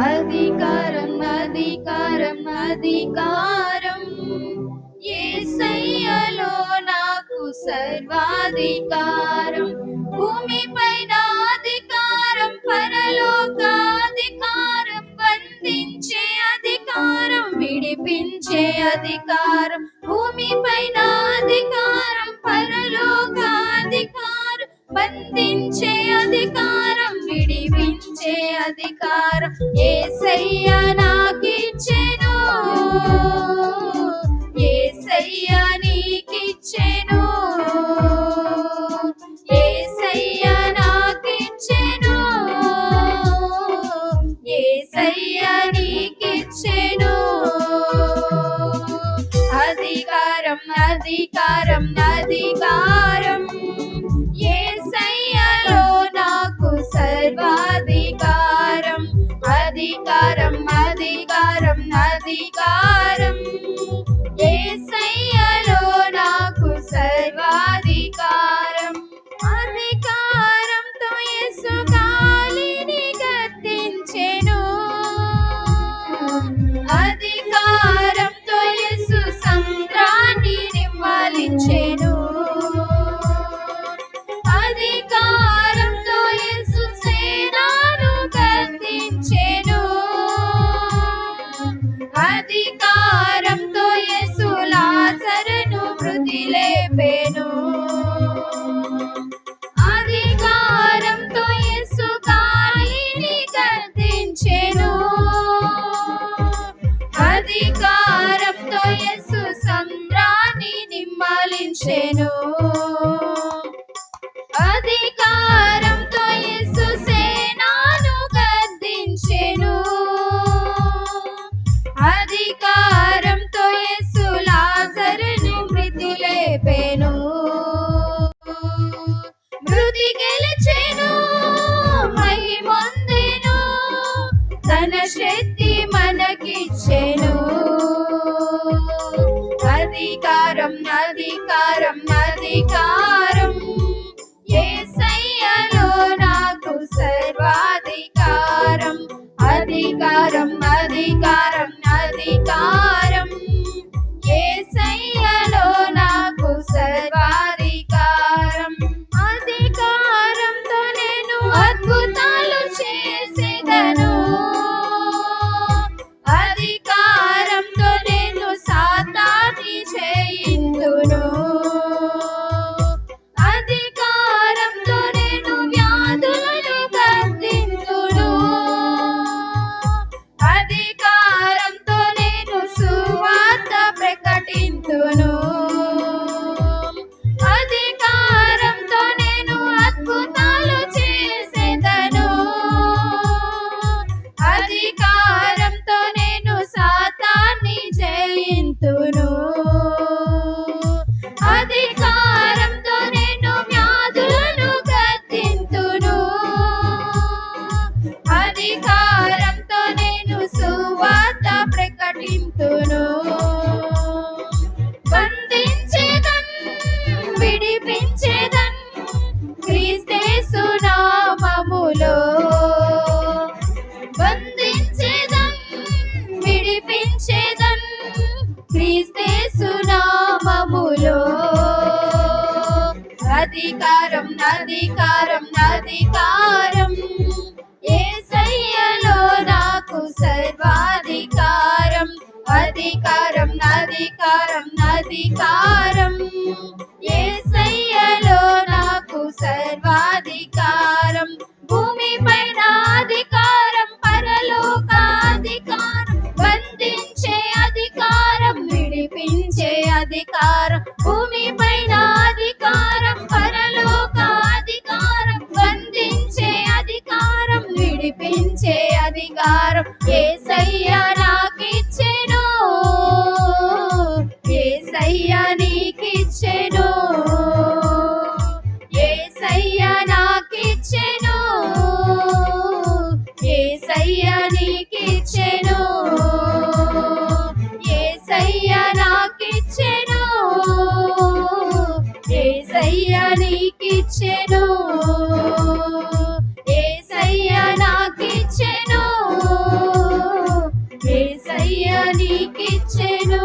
అధికారం అధికారం అధికారం యేసయ్యలో నాకు సర్వాధికారం. భూమిపైన అధికారం, పరలోకాధికారం, బంధించే అధికారం, విడిపించే అధికారం. భూమిపైన అధికారం, పరలోకాధికారం, బంధించే అధికారం, విడిపించే అధికారం యేసయ్య నాకిచ్చెను. యేసయ్య నీకిచ్చెను. యేసయ్య నాకిచ్చెను. యేసయ్య నీకిచ్చెను. అధికారం అధికారం అధికారం యేసయ్యలో నాకు సర్వాధికారం. అధికారం అధికారం అధికారం యేసయ్యలో నాకు సర్వాధికారం. అధికారంతో యేసు గాలిని గద్దించెను. అధికారంతో యేసు సముద్రాన్ని నిమ్మలించెను. అధికారంతో యేసు సేనను గద్దించెను. అధికారంతో యేసు లాజరును మృతి లేపెను. అధికారంతో యేసు గాలిని గద్దించెను. అధికారంతో యేసు సముద్రాన్ని నిమ్మలించెను. అధికారంతో యేసు సేనను గద్దించెను. అధికారంతో యేసు లాజరును మృతి లేపెను. మృతి గెలిచెను, మహిమొందెను, తన శక్తి మనకిచ్చెను. అధికారం అధికారం అధికారం యేసయ్యలో నాకు సర్వాధికారం. అధికారం అధికారం అధికారం యేసయ్యలో నాకు సర్వాధికారం. అధికారంతో నేను అద్భుతాలు చేసేదను. అధికారంతో నేను సాతాన్ని జయింతును. అధికారంతో నేను వ్యాధులను గద్దింతును. అధికారంతో నేను సువార్త ప్రకటింతును. అధికారంతో నేను అద్భుతాలు చేసేదను. అధికారంతో నేను సాతాన్ని జయింతును. అధికారంతో నేను వ్యాధులను గద్దింతును. అధికారంతో నేను సువార్త ప్రకటింతును. బంధించేదన్, విడిపించేదన్ క్రీస్తేసు నామములో. బంధించేదన్, విడిపించేదన్ క్రీస్తేసు నామములో. అధికారం అధికారం అధికారం యేసయ్యలో నాకు సర్వాధికారం. అధికారం అధికారం అధికారం యేసయ్యలో నాకు సర్వాధికారం. భూమిపైన అధికారం, పరలోకాధికారం, బంధించే అధికారం, విడిపించే అధికారం. భూమిపైన అధికారం, పరలోకాధికారం, బంధించే అధికారం, విడిపించే అధికారం యేసయ్య నాకిచ్చెను. యేసయ్య నీకిచ్చెను. యేసయ్య నాకిచ్చెను. యేసయ్య నీకిచ్చెను. యేసయ్య నాకిచ్చెను. యేసయ్య నీకిచ్చెను. యేసయ్య నాకిచ్చెను. ఏసయ్య నీకిచ్చెను